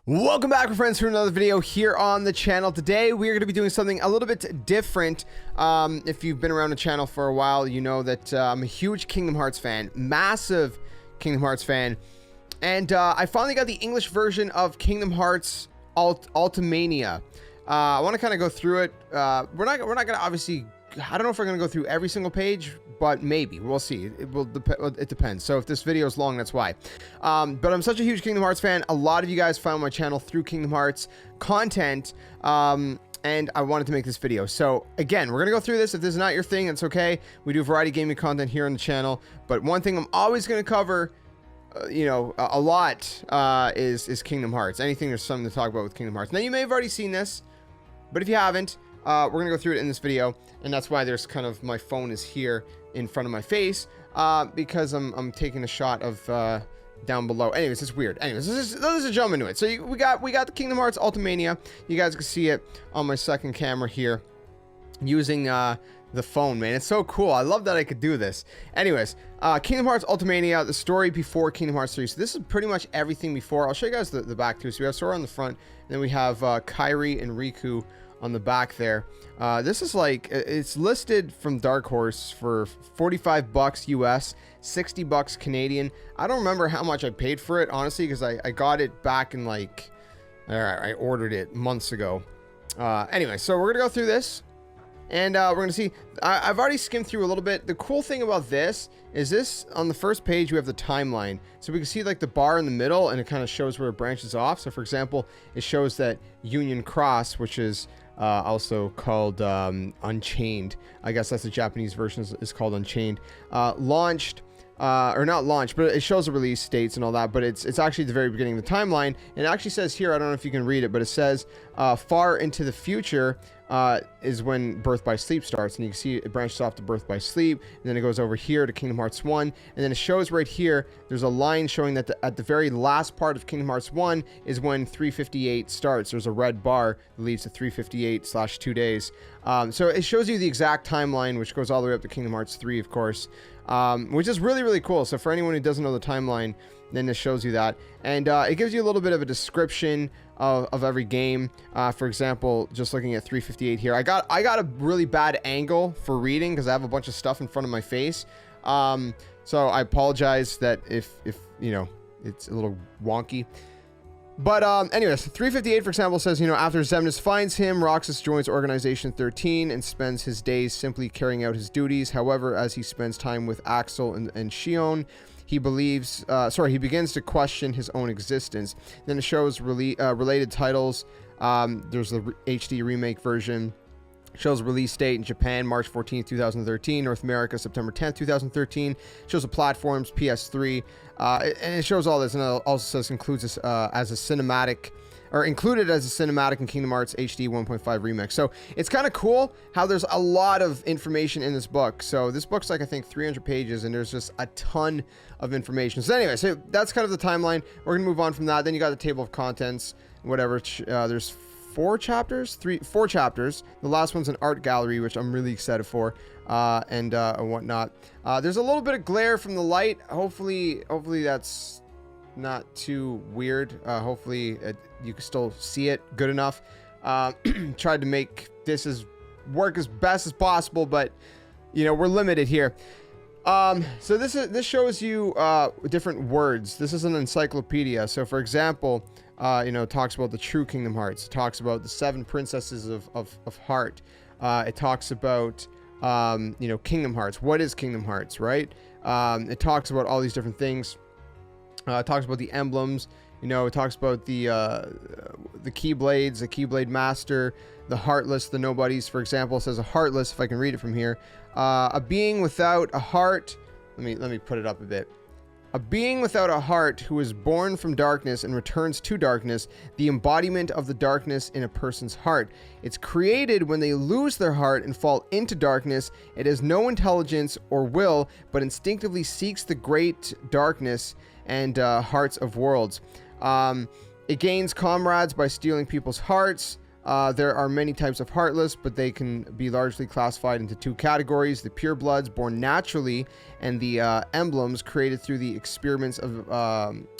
Welcome back, my friends, to another video here on the channel. Today we are going to be doing something a little bit different. If you've been around the channel for a while, you know that I'm a huge Kingdom Hearts fan, massive Kingdom Hearts fan, and I finally got the English version of Kingdom Hearts Ultimania. I want to kind of go through it. We're not going to obviously. I don't know if we're going to go through every single page, but maybe. We'll see. It depends. So if this video is long, that's why. But I'm such a huge Kingdom Hearts fan. A lot of you guys found my channel through Kingdom Hearts content, and I wanted to make this video. So again, we're going to go through this. If this is not your thing, it's okay. We do variety gaming content here on the channel. But one thing I'm always going to cover, a lot is Kingdom Hearts. Anything there's something to talk about with Kingdom Hearts. Now, you may have already seen this, but if you haven't, we're going to go through it in this video, and that's why there's kind of my phone is here in front of my face, because I'm taking a shot of down below. Anyways, it's weird. Anyways, let's just jump into it. So we got the Kingdom Hearts Ultimania. You guys can see it on my second camera here using the phone, man. It's so cool. I love that I could do this. Anyways, Kingdom Hearts Ultimania, the story before Kingdom Hearts 3. So this is pretty much everything before. I'll show you guys the back too. So we have Sora on the front, and then we have Kairi and Riku on the back there. This is like, it's listed from Dark Horse for 45 bucks US, 60 bucks Canadian. I don't remember how much I paid for it, honestly, because I got it back in like, I ordered it months ago. Anyway, so we're gonna go through this, and we're gonna see. I've already skimmed through a little bit. The cool thing about this is this, on the first page we have the timeline, so we can see like the bar in the middle, and it kind of shows where it branches off. So for example, it shows that Union Cross, which is also called Unchained, I guess that's the Japanese version, is called Unchained, launched, or not launched, but it shows the release dates and all that, but it's actually the very beginning of the timeline, and it actually says here, I don't know if you can read it, but it says far into the future is when Birth by Sleep starts, and you can see it branches off to Birth by Sleep, and then it goes over here to Kingdom Hearts 1, and then it shows right here, there's a line showing that at the very last part of Kingdom Hearts 1 is when 358 starts. There's a red bar that leads to 358/2 days. So it shows you the exact timeline, which goes all the way up to Kingdom Hearts 3, of course, which is really, really cool. So for anyone who doesn't know the timeline, then this shows you that, and it gives you a little bit of a description of every game. For example, just looking at 358 here, I got a really bad angle for reading because I have a bunch of stuff in front of my face, so I apologize that if you know it's a little wonky. But anyways, 358, for example, says, after Xemnas finds him, Roxas joins Organization 13 and spends his days simply carrying out his duties. However, as he spends time with Axel and Xion, he begins to question his own existence. Then it shows related titles. There's the HD remake version. Shows release date in Japan, March 14th, 2013. North America, September 10th, 2013. Shows the platforms, PS3. And it shows all this, and it also says included as a cinematic in Kingdom Hearts HD 1.5 Remix. So it's kind of cool how there's a lot of information in this book. So this book's like, I think, 300 pages, and there's just a ton of information. So anyway, so that's kind of the timeline. We're gonna move on from that. Then you got the table of contents, whatever. There's four chapters. The last one's an art gallery, which I'm really excited for, and whatnot. There's a little bit of glare from the light. Hopefully that's not too weird. Hopefully you can still see it good enough. Tried to make this work as best as possible, but we're limited here. So this shows you different words. This is an encyclopedia. So for example, it talks about the true Kingdom Hearts. It talks about the 7 princesses of Heart. It talks about Kingdom Hearts. What is Kingdom Hearts, right? It talks about all these different things. It talks about the emblems. It talks about the Keyblades, the Keyblade Master, the Heartless, the Nobodies. For example, it says a Heartless, if I can read it from here. A being without a heart. Let me put it up a bit. A being without a heart who is born from darkness and returns to darkness, the embodiment of the darkness in a person's heart. It's created when they lose their heart and fall into darkness. It has no intelligence or will, but instinctively seeks the great darkness and hearts of worlds. It gains comrades by stealing people's hearts. There are many types of Heartless, but they can be largely classified into 2 categories: the purebloods born naturally, and the emblems created through the experiments of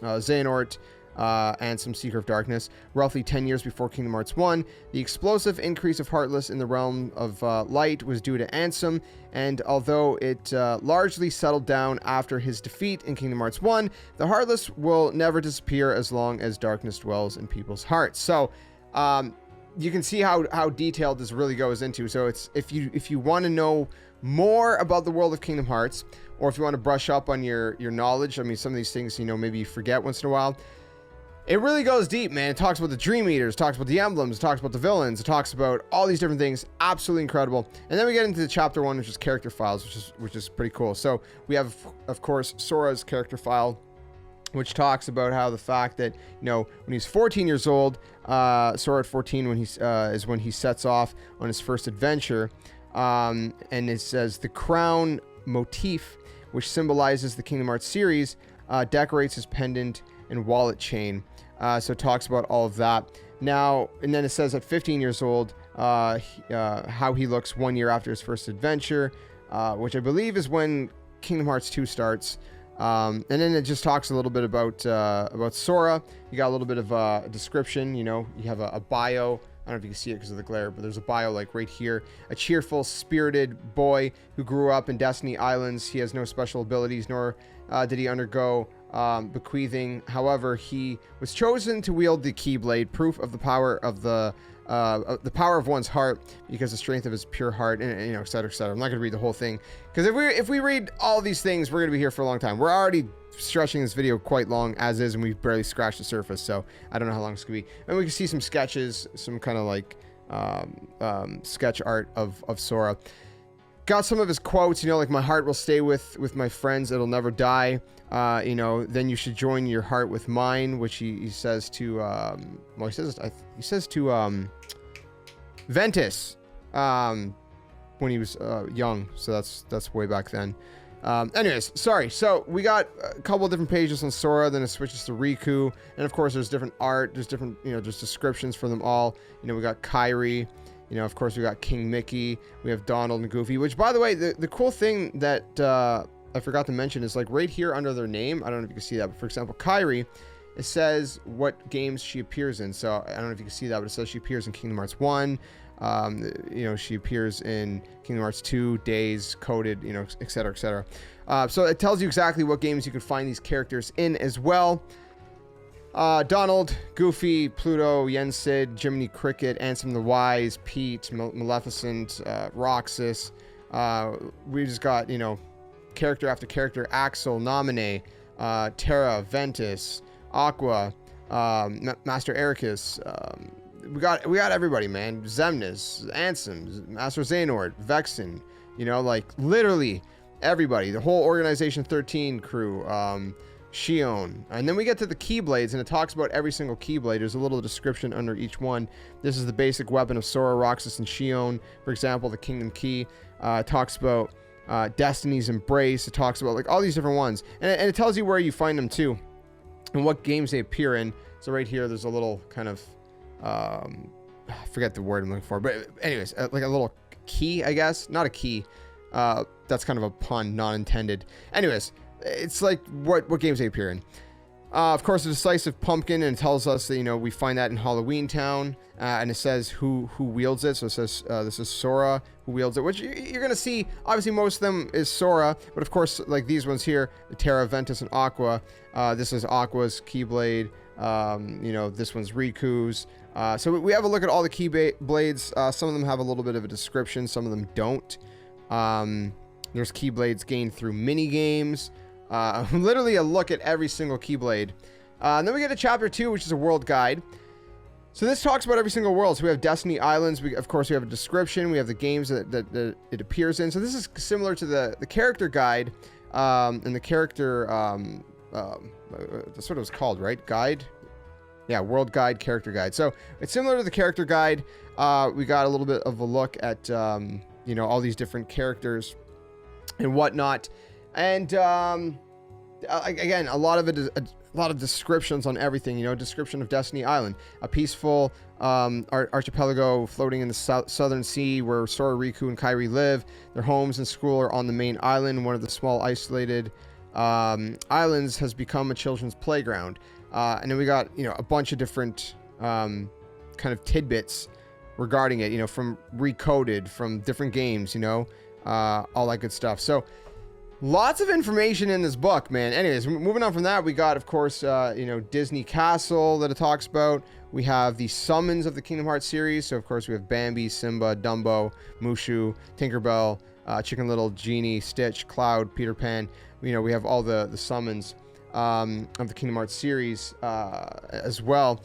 Xehanort, Ansem, Seeker of Darkness, roughly 10 years before Kingdom Hearts 1. The explosive increase of Heartless in the realm of light was due to Ansem, and although it largely settled down after his defeat in Kingdom Hearts 1, the Heartless will never disappear as long as darkness dwells in people's hearts. So, you can see how detailed this really goes into. So it's if you want to know more about the world of Kingdom Hearts, or if you want to brush up on your knowledge, I mean, some of these things, you know, maybe you forget once in a while. It really goes deep, man. It talks about the Dream Eaters, it talks about the emblems, it talks about the villains, it talks about all these different things. Absolutely incredible. And then we get into the chapter 1, which is character files, which is pretty cool. So we have, of course, Sora's character file, which talks about how the fact that, you know, when he's 14 years old, Sora at 14 when he's is when he sets off on his first adventure, and it says the crown motif, which symbolizes the Kingdom Hearts series, decorates his pendant and wallet chain. So it talks about all of that. Now, and then it says at 15 years old, how he looks 1 year after his first adventure, which I believe is when Kingdom Hearts 2 starts. And then it just talks a little bit about Sora. You got a little bit of a description, you know, you have a bio. I don't know if you can see it because of the glare, but there's a bio like right here. A cheerful, spirited boy who grew up in Destiny Islands. He has no special abilities, nor did he undergo bequeathing. However, he was chosen to wield the Keyblade, proof of the power of one's heart, because the strength of his pure heart, and you know, et cetera, et cetera. I'm not going to read the whole thing, because if we read all these things, we're going to be here for a long time. We're already stretching this video quite long as is, and we've barely scratched the surface, so I don't know how long it's going to be. And we can see some sketches, some kind of like sketch art of Sora. Got some of his quotes, you know, like, my heart will stay with my friends, it'll never die. You know, then you should join your heart with mine, which he says to well, he says to Ventus when he was young, so that's way back then. Anyways, sorry. So we got a couple of different pages on Sora, then it switches to Riku, and of course there's different art, there's different, you know, there's descriptions for them all. You know, we got Kairi, you know, of course we got King Mickey, we have Donald and Goofy, which, by the way, the cool thing that I forgot to mention is, like, right here under their name, I don't know if you can see that, but for example, Kairi, it says what games she appears in. So I don't know if you can see that, but it says she appears in Kingdom Hearts 1, you know, she appears in Kingdom Hearts 2, Days, Coded, you know, etc., etc. So it tells you exactly what games you can find these characters in as well. Donald, Goofy, Pluto, Yensid, Jiminy Cricket, Ansem the Wise, Pete, Maleficent, Roxas. We just got, you know, character after character: Axel, Naminé, Terra, Ventus, Aqua, Master Ericus. We got everybody, man. Xemnas, Ansem, Master Xehanort, Vexen. You know, like, literally everybody. The whole Organization 13 crew. Shion. And then we get to the Keyblades, and it talks about every single Keyblade. There's a little description under each one. This is the basic weapon of Sora, Roxas, and Shion. For example, the Kingdom Key talks about Destiny's Embrace. It talks about, like, all these different ones, and it tells you where you find them too, and what games they appear in. So right here, there's a little kind of I forget the word I'm looking for, but anyways, like a little key, I guess. Not a key. That's kind of a pun, not intended. Anyways, it's like what games they appear in. Of course, the decisive pumpkin, and it tells us that, you know, we find that in Halloween Town, and it says who wields it. So it says this is Sora who wields it, which you're gonna see. Obviously, most of them is Sora, but of course, like these ones here, Terra, Ventus, and Aqua. This is Aqua's Keyblade. You know, this one's Riku's. So we have a look at all the Keyblades. Some of them have a little bit of a description, some of them don't. There's Keyblades gained through mini games. Literally a look at every single Keyblade. And then we get to chapter 2, which is a world guide. So this talks about every single world. So we have Destiny Islands. Of course, we have a description. We have the games that it appears in. So this is similar to the character guide, and the character, that's what it was called, right? Guide? Yeah, world guide, character guide. So it's similar to the character guide. We got a little bit of a look at, you know, all these different characters and whatnot. And again, a lot of it is a lot of descriptions on everything. You know, description of Destiny Island, a peaceful archipelago floating in the southern sea where Sora, Riku, and Kairi live. Their homes and school are on the main island. One of the small isolated islands has become a children's playground. And then we got, you know, a bunch of different kind of tidbits regarding it, you know, from Recoded, from different games, you know, all that good stuff. So lots of information in this book, man. Anyways, moving on from that, we got, of course, you know, Disney Castle that it talks about. We have the summons of the Kingdom Hearts series. So, of course, we have Bambi, Simba, Dumbo, Mushu, Tinkerbell, Chicken Little, Genie, Stitch, Cloud, Peter Pan. You know, we have all the summons of the Kingdom Hearts series as well.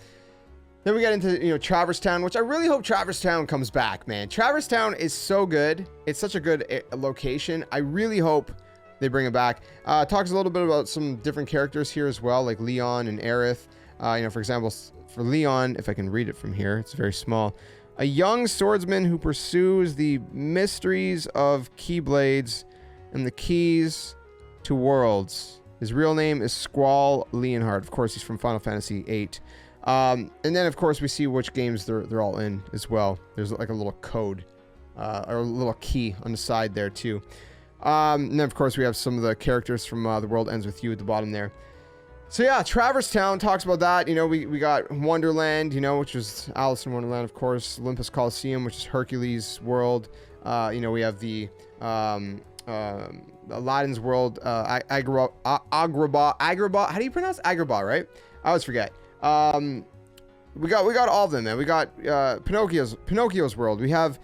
Then we get into, you know, Traverse Town, which I really hope Traverse Town comes back, man. Traverse Town is so good. It's such a good location. I really hope they bring it back. Talks a little bit about some different characters here as well, like Leon and Aerith. You know, for example, for Leon, if I can read it from here, it's very small. A young swordsman who pursues the mysteries of Keyblades and the keys to worlds. His real name is Squall Leonhard. Of course, he's from Final Fantasy VIII. And then, of course, we see which games they're all in as well. There's like a little code or a little key on the side there, too. And then, of course, we have some of the characters from The World Ends With You at the bottom there. So, yeah, Traverse Town talks about that. You know, we got Wonderland, you know, which is Alice in Wonderland, of course. Olympus Coliseum, which is Hercules' world. You know, we have the Aladdin's world, Agrabah. How do you pronounce Agrabah, right? I always forget. We got all of them, man. We got Pinocchio's world. We have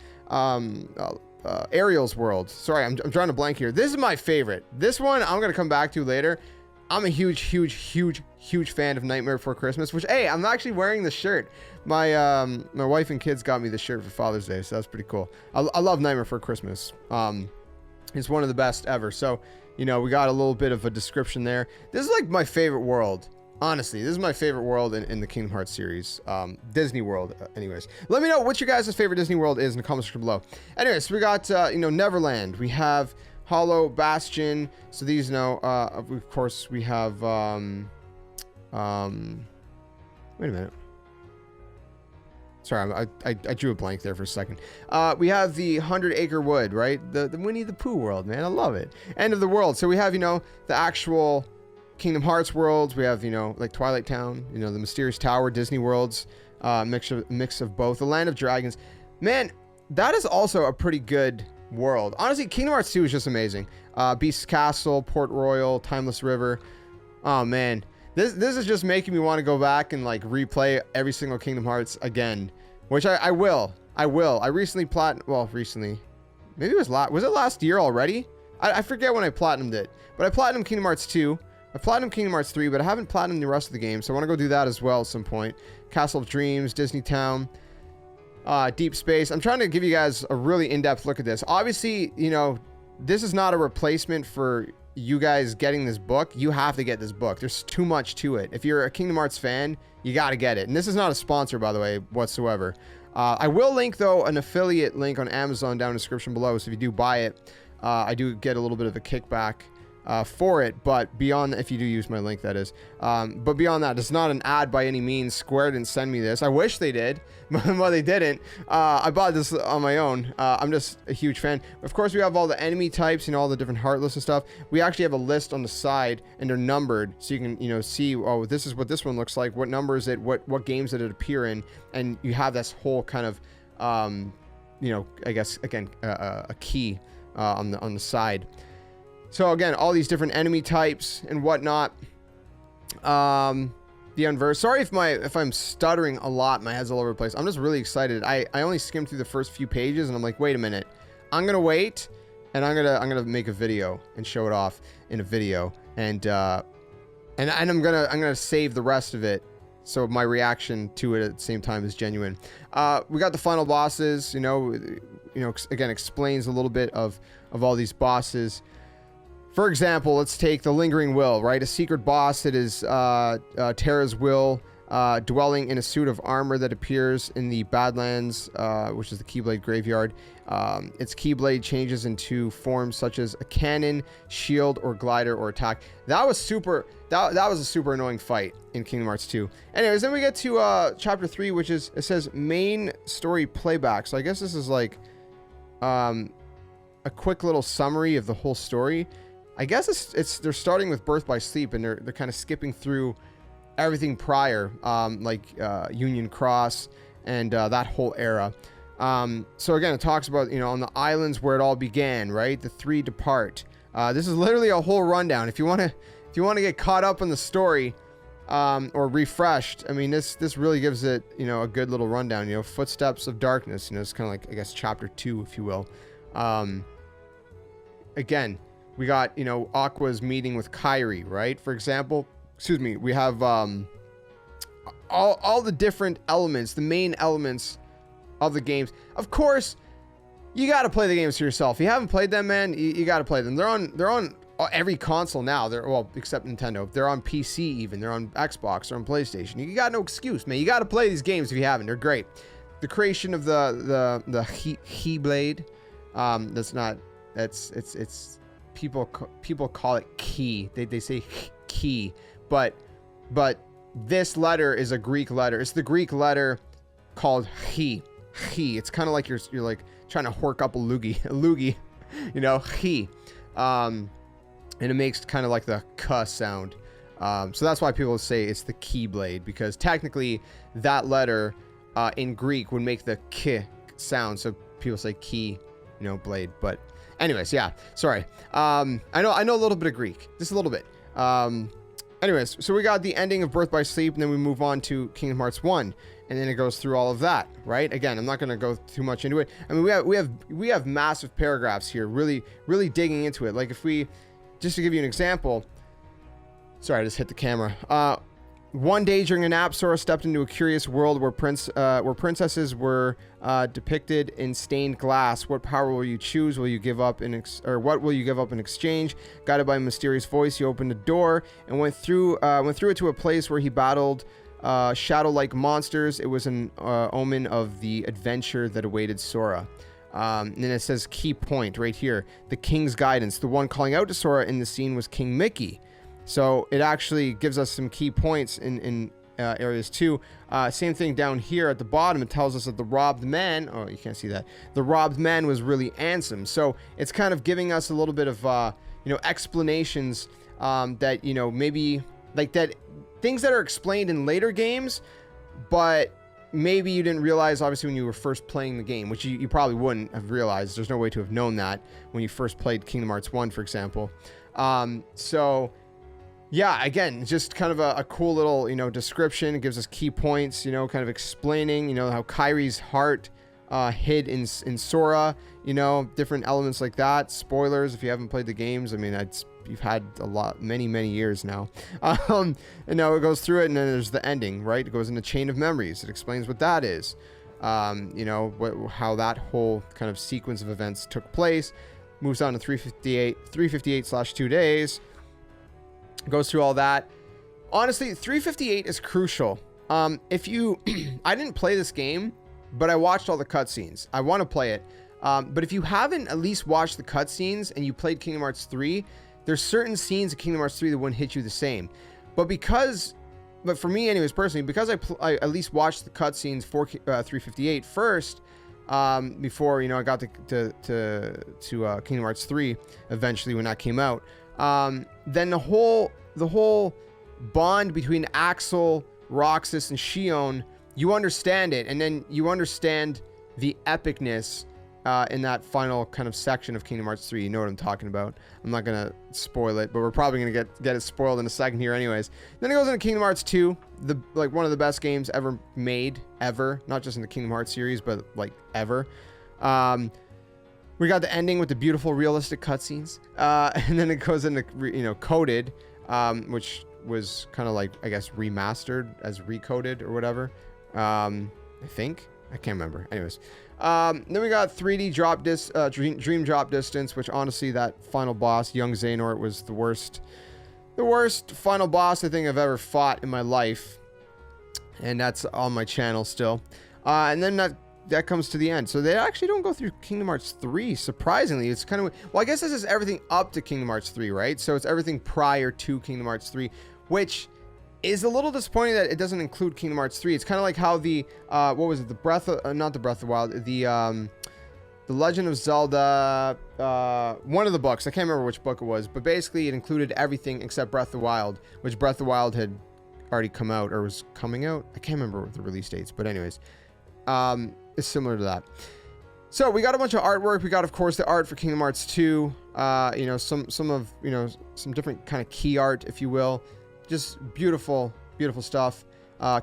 Ariel's world. Sorry, I'm trying to blank here. This is my favorite. This one I'm gonna come back to later. I'm a huge fan of Nightmare Before Christmas, which, hey, I'm actually wearing the shirt. My wife and kids got me the shirt for Father's Day, so that's pretty cool. I love Nightmare Before Christmas. It's one of the best ever. So, you know, we got a little bit of a description there. This is like my favorite world. Honestly, this is my favorite world in the Kingdom Hearts series. Disney World, anyways. Let me know what your guys' favorite Disney World is in the comments section below. Anyways, so we got, you know, Neverland. We have Hollow, Bastion. So these, you know, of course, we have, wait a minute. Sorry, I drew a blank there for a second. We have the 100 Acre Wood, right? The Winnie the Pooh world, man. I love it. End of the world. So we have, you know, the actual Kingdom Hearts worlds. We have, you know, like Twilight Town, you know, the Mysterious Tower, Disney worlds, mix of both. The Land of Dragons. Man, that is also a pretty good world. Honestly, Kingdom Hearts 2 is just amazing. Beast's Castle, Port Royal, Timeless River. Oh, man. This is just making me want to go back and, like, replay every single Kingdom Hearts again, which I will. I recently recently. Maybe it was it last year already? I forget when I platinumed it, but I platinumed Kingdom Hearts 2. I platinumed Kingdom Hearts 3, but I haven't platinumed the rest of the game, so I want to go do that as well at some point. Castle of Dreams, Disney Town, Deep Space. I'm trying to give you guys a really in-depth look at this. Obviously, you know, this is not a replacement for you guys getting this book. You have to get this book. There's too much to it. If you're a Kingdom Hearts fan, you got to get it. And this is not a sponsor, by the way, whatsoever. I will link, though, an affiliate link on Amazon down in the description below. So if you do buy it, I do get a little bit of a kickback for it, but beyond, if you do use my link, that is, but beyond that, it's not an ad by any means. Square didn't send me this. I wish they did, but they didn't. I bought this on my own. I'm just a huge fan. Of course, we have all the enemy types, you know, all the different Heartless and stuff. We actually have a list on the side, and they're numbered, so you can, you know, see, oh, this is what this one looks like. What number is it? What games did it appear in? And you have this whole kind of, you know, I guess again, a key on the side. So again, all these different enemy types and whatnot. The Unversed. Sorry if I'm stuttering a lot. My head's all over the place. I'm just really excited. I only skimmed through the first few pages, and I'm like, wait a minute. I'm gonna wait, and I'm gonna make a video and show it off in a video, and I'm gonna save the rest of it, so my reaction to it at the same time is genuine. We got the final bosses. You know, again, explains a little bit of all these bosses. For example, let's take the Lingering Will, right? A secret boss that is Terra's will, dwelling in a suit of armor that appears in the Badlands, which is the Keyblade graveyard. Its Keyblade changes into forms such as a cannon, shield, or glider, or attack. That was super. That was a super annoying fight in Kingdom Hearts 2. Anyways, then we get to Chapter 3, which is, it says main story playback. So I guess this is like a quick little summary of the whole story. I guess they're starting with Birth by Sleep, and they're kind of skipping through everything prior, like Union Cross and that whole era. So again, it talks about, you know, on the islands where it all began, right? The three depart. This is literally a whole rundown. If you want to get caught up in the story, or refreshed, I mean, this really gives it, you know, a good little rundown. You know, Footsteps of Darkness. You know, it's kind of like, I guess, chapter 2, if you will. Again, we got, you know, Aqua's meeting with Kyrie, right? For example, excuse me, we have all the different elements, the main elements of the games. Of course, you got to play the games for yourself. If you haven't played them, man, you got to play them. They're on every console now. They're, well, except Nintendo. They're on PC even. They're on Xbox. They're on PlayStation. You got no excuse, man. You got to play these games if you haven't. They're great. The creation of the Keyblade. It's people call it key. They say key, but this letter is a Greek letter. It's the Greek letter called he. It's kind of like you're like trying to hork up a loogie, you know, he. And it makes kind of like the k sound. So that's why people say it's the Keyblade, because technically that letter in Greek would make the k sound. So people say key, you know, blade. But anyways, yeah, sorry. I know a little bit of Greek, just a little bit. Anyways, so we got the ending of Birth by Sleep, and then we move on to Kingdom Hearts 1, and then it goes through all of that, right? Again, I'm not going to go too much into it. I mean, we have massive paragraphs here, really digging into it. Like, if we, just to give you an example, sorry, I just hit the camera. One day during a nap, Sora stepped into a curious world where princesses were depicted in stained glass. What power will you choose? Will you give up what will you give up in exchange? Guided by a mysterious voice, he opened a door and went through it to a place where he battled shadow-like monsters. It was an omen of the adventure that awaited Sora. And then it says key point right here: the king's guidance. The one calling out to Sora in the scene was King Mickey. So it actually gives us some key points in areas too. Same thing down here at the bottom. It tells us that the robbed man, oh, you can't see that, the robbed man was really Ansem. So it's kind of giving us a little bit of you know, explanations that, you know, maybe like that, things that are explained in later games, but maybe you didn't realize, obviously, when you were first playing the game, which you probably wouldn't have realized. There's no way to have known that when you first played Kingdom Hearts 1, for example. So yeah, again, just kind of a cool little, you know, description. It gives us key points, you know, kind of explaining, you know, how Kyrie's heart hid in Sora, you know, different elements like that. Spoilers if you haven't played the games. I mean, you've had many years now. And now it goes through it, and then there's the ending, right? It goes in the chain of memories. It explains what that is. You know, how that whole kind of sequence of events took place. Moves on to 358/2 days. Goes through all that. Honestly, 358 is crucial. If you, I didn't play this game, but I watched all the cutscenes. I want to play it. But if you haven't at least watched the cutscenes and you played Kingdom Hearts 3, there's certain scenes of Kingdom Hearts 3 that wouldn't hit you the same. But for me anyways, personally, because I at least watched the cutscenes for 358 first, before, you know, I got to Kingdom Hearts 3 eventually when that came out. Then the whole bond between Axel, Roxas, and Xion, you understand it, and then you understand the epicness in that final kind of section of Kingdom Hearts 3. You know what I'm talking about. I'm not gonna spoil it, but we're probably gonna get it spoiled in a second here anyways. Then it goes into Kingdom Hearts 2, like one of the best games ever made, not just in the Kingdom Hearts series, but like ever. We got the ending with the beautiful realistic cutscenes, and then it goes into, you know, Coded, which was kind of like, I guess, remastered as Recoded or whatever. I think, I can't remember. Anyways, then we got 3D Dream Drop Distance, which honestly, that final boss, Young Xehanort, was the worst final boss I think I've ever fought in my life, and that's on my channel still. And then that comes to the end. So they actually don't go through Kingdom Hearts 3, surprisingly. It's kind of, well, I guess this is everything up to Kingdom Hearts 3, right? So it's everything prior to Kingdom Hearts 3, which is a little disappointing that it doesn't include Kingdom Hearts 3. It's kind of like how the what was it, not the Breath of the Wild, the Legend of Zelda, one of the books, I can't remember which book it was, but basically it included everything except Breath of the Wild, which Breath of the Wild had already come out or was coming out. I can't remember what the release dates, but anyways, it's similar to that. So we got a bunch of artwork. We got, of course, the art for Kingdom Hearts 2. You know, some of, you know, some different kind of key art, if you will. Just beautiful, beautiful stuff.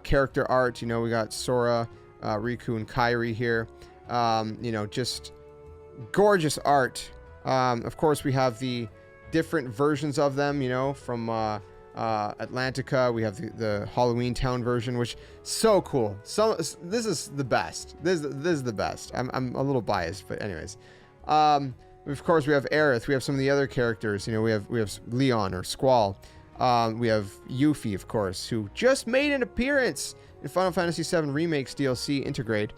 Character art, you know, we got Sora, Riku, and Kairi here. You know, just gorgeous art. Of course, we have the different versions of them, you know, from Atlantica. We have the Halloween Town version, which so cool. So this is the best. This is the best. I'm a little biased, but anyways. Of course, we have Aerith. We have some of the other characters. You know, we have Leon or Squall. We have Yuffie, of course, who just made an appearance in Final Fantasy VII Remake's DLC Intergrade.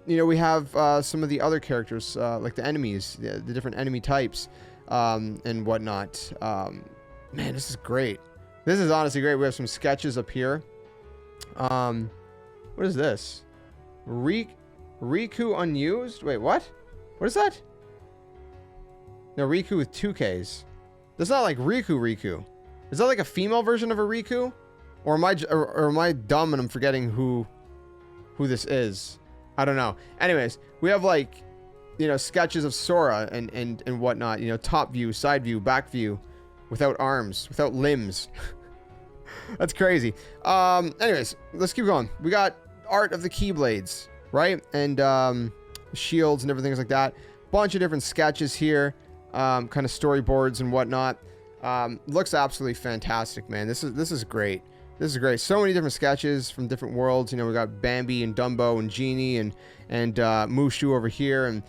You know, we have some of the other characters, like the enemies, the different enemy types, and whatnot. Man, this is great. This is honestly great. We have some sketches up here. What is this? Riku unused? Wait, what? What is that? No, Riku with 2 Ks. That's not like Riku. Is that like a female version of a Riku? Or am I dumb and I'm forgetting who this is? I don't know. Anyways, we have like, you know, sketches of Sora and whatnot. You know, top view, side view, back view, without arms, without limbs. That's crazy. Anyways, let's keep going. We got art of the Keyblades, right? And shields and everything like that. Bunch of different sketches here, kind of storyboards and whatnot. Looks absolutely fantastic, man. This is great. This is great. So many different sketches from different worlds. You know, we got Bambi and Dumbo and Genie and Mushu over here, and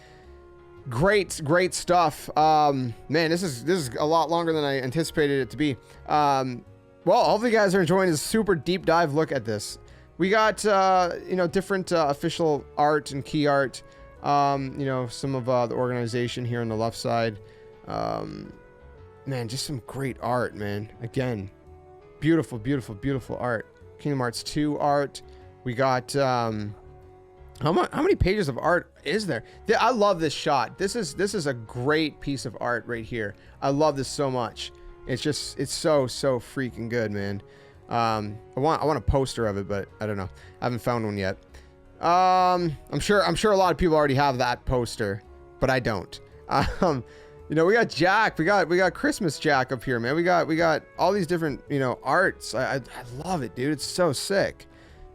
great stuff. Man, this is a lot longer than I anticipated it to be. Well, hopefully you guys are enjoying this super deep dive look at this. We got you know, different official art and key art. You know, some of the organization here on the left side. Man, just some great art, man. Again, beautiful art. Kingdom Hearts 2 art. We got how many pages of art is there? I love this shot. This is a great piece of art right here. I love this so much. It's so freaking good, man. I want a poster of it, but I don't know. I haven't found one yet. I'm sure a lot of people already have that poster, but I don't. You know, we got Jack. We got Christmas Jack up here, man. We got all these different, you know, arts. I love it, dude. It's so sick.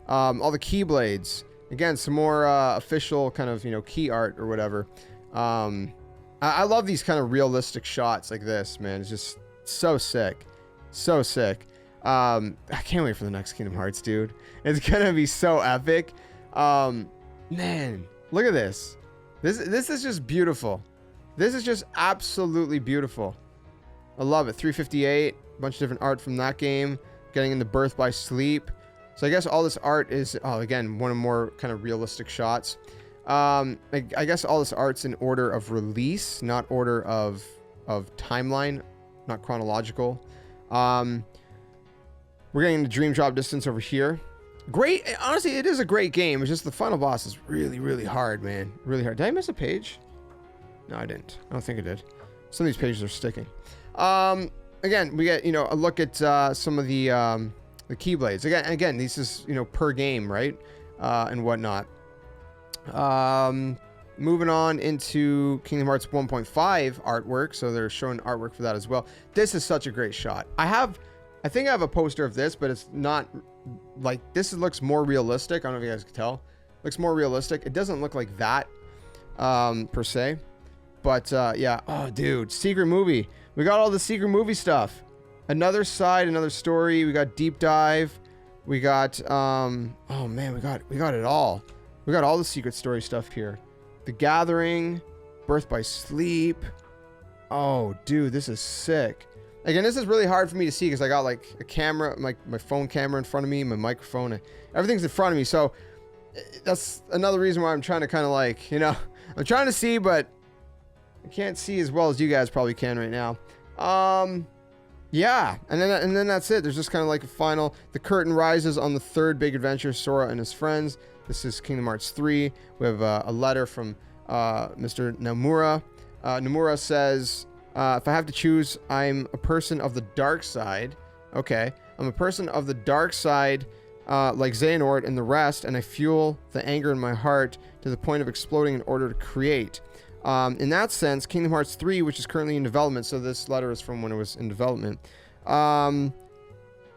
All the Keyblades. Again, some more official kind of, you know, key art or whatever. I love these kind of realistic shots like this, man. It's just so sick. So sick. I can't wait for the next Kingdom Hearts, dude. It's gonna be so epic. Man, look at this. This is just beautiful. This is just absolutely beautiful. I love it. 358, a bunch of different art from that game. Getting into Birth by Sleep. So I guess all this art is, oh, again, one of more kind of realistic shots. I guess all this art's in order of release, not order of timeline, not chronological. We're getting into Dream Drop Distance over here. Great. Honestly, it is a great game. It's just the final boss is really hard, man. Really hard. Did I miss a page? No, I didn't. I don't think I did. Some of these pages are sticking. Again, we get, you know, a look at some of the Keyblades. Again, this is, you know, per game, right? And whatnot. Moving on into Kingdom Hearts 1.5 artwork. So they're showing artwork for that as well. This is such a great shot. I think I have a poster of this, but it's not like, this looks more realistic. I don't know if you guys can tell. Looks more realistic. It doesn't look like that per se. But yeah, oh dude, secret movie. We got all the secret movie stuff. Another side, another story. We got deep dive. We got oh man, we got it all. We got all the secret story stuff here. The Gathering, Birth by Sleep. Oh dude, this is sick. Again, this is really hard for me to see because I got like a camera, my phone camera in front of me, my microphone, everything's in front of me. So that's another reason why I'm trying to kind of like, you know, I'm trying to see, but I can't see as well as you guys probably can right now. Yeah, and then that's it. There's just kind of like a final. The curtain rises on the third big adventure, Sora and his friends. This is Kingdom Hearts 3. We have a letter from Mr. Nomura. Nomura says, if I have to choose, I'm a person of the dark side. Okay. I'm a person of the dark side, like Xehanort and the rest, and I fuel the anger in my heart to the point of exploding in order to create. In that sense, Kingdom Hearts 3, which is currently in development, so this letter is from when it was in development,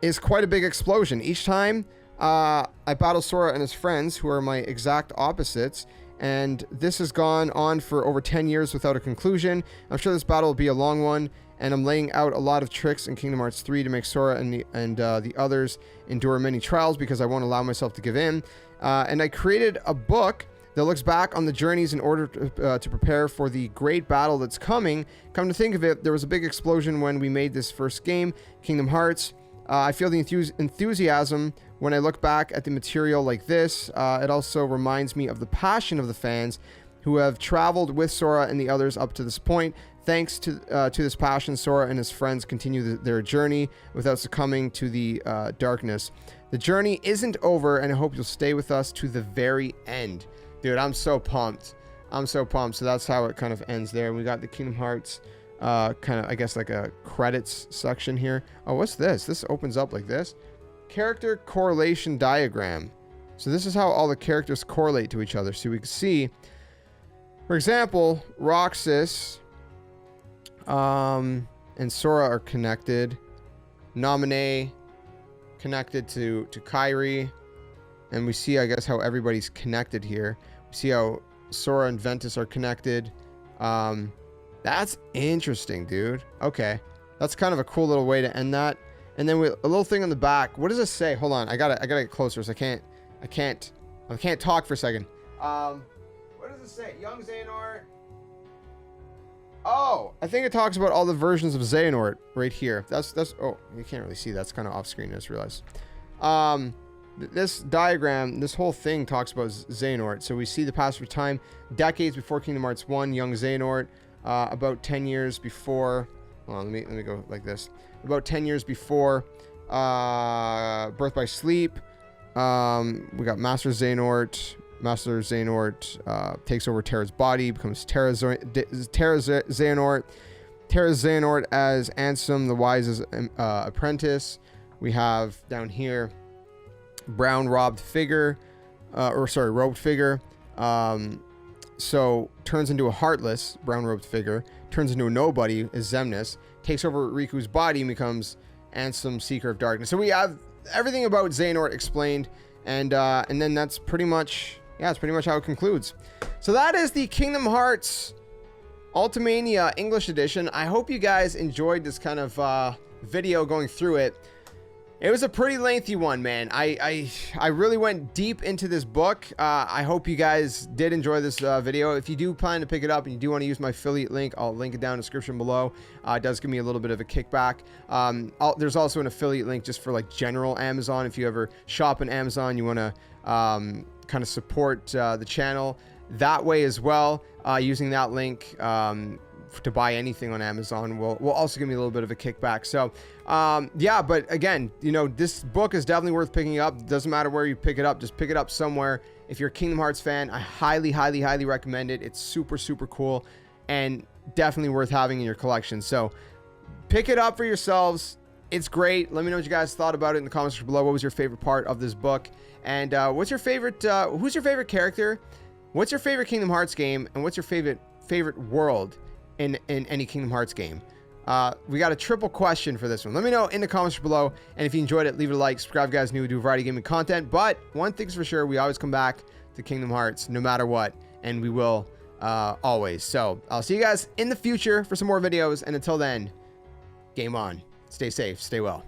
is quite a big explosion. Each time I battle Sora and his friends, who are my exact opposites, and this has gone on for over 10 years without a conclusion. I'm sure this battle will be a long one, and I'm laying out a lot of tricks in Kingdom Hearts 3 to make Sora and the others endure many trials, because I won't allow myself to give in. And I created a book that looks back on the journeys in order to prepare for the great battle that's coming. Come to think of it, there was a big explosion when we made this first game, Kingdom Hearts. I feel the enthusiasm when I look back at the material like this. It also reminds me of the passion of the fans who have traveled with Sora and the others up to this point. Thanks to this passion, Sora and his friends continue their journey without succumbing to the darkness. The journey isn't over, and I hope you'll stay with us to the very end. Dude, I'm so pumped. I'm so pumped. So that's how it kind of ends there. We got the Kingdom Hearts kind of, I guess, like a credits section here. Oh, what's this? This opens up like this. Character correlation diagram. So this is how all the characters correlate to each other. So we can see, for example, Roxas and Sora are connected. Naminé connected to Kairi. And we see, I guess, how everybody's connected here. We see how Sora and Ventus are connected. That's interesting, dude. Okay. That's kind of a cool little way to end that. And then with a little thing on the back. What does it say? Hold on. I gotta get closer, so I can't talk for a second. What does it say? Young Xehanort. Oh, I think it talks about all the versions of Xehanort right here. That's oh, you can't really see. That's kind of off screen, I just realized. This diagram, this whole thing talks about Xehanort. So we see the passage of time, decades before Kingdom Hearts 1, young Xehanort, about 10 years before. Hold on, let me go like this. About 10 years before Birth by Sleep. We got Master Xehanort. Master Xehanort takes over Terra's body, becomes Terra Xehanort. Terra Xehanort as Ansem, the Wise's apprentice. We have down here brown robed figure, robed figure. So turns into a Heartless, brown robed figure, turns into a nobody as Xemnas, takes over Riku's body and becomes Ansem, Seeker of Darkness. So we have everything about Xehanort explained, and then that's pretty much, yeah, it's pretty much how it concludes. So that is the Kingdom Hearts Ultimania English edition. I hope you guys enjoyed this kind of video going through it. It was a pretty lengthy one, man. I really went deep into this book. I hope you guys did enjoy this video. If you do plan to pick it up and you do want to use my affiliate link, I'll link it down in the description below. It does give me a little bit of a kickback. There's also an affiliate link just for like general Amazon. If you ever shop on Amazon, you want to kind of support the channel that way as well. Using that link to buy anything on Amazon will also give me a little bit of a kickback. So yeah, but again, you know, this book is definitely worth picking up. Doesn't matter where you pick it up, just pick it up somewhere. If you're a Kingdom Hearts fan, I highly recommend it. It's super cool and definitely worth having in your collection. So pick it up for yourselves. It's great. Let me know what you guys thought about it in the comments below. What was your favorite part of this book? And what's your favorite who's your favorite character? What's your favorite Kingdom Hearts game? And what's your favorite world in any Kingdom Hearts game? We got a triple question for this one. Let me know in the comments below, and if you enjoyed it, leave it a like. Subscribe, guys. New, we do a variety of gaming content, but one thing's for sure, we always come back to Kingdom Hearts no matter what, and we will always. So I'll see you guys in the future for some more videos, and until then, game on. Stay safe, stay well.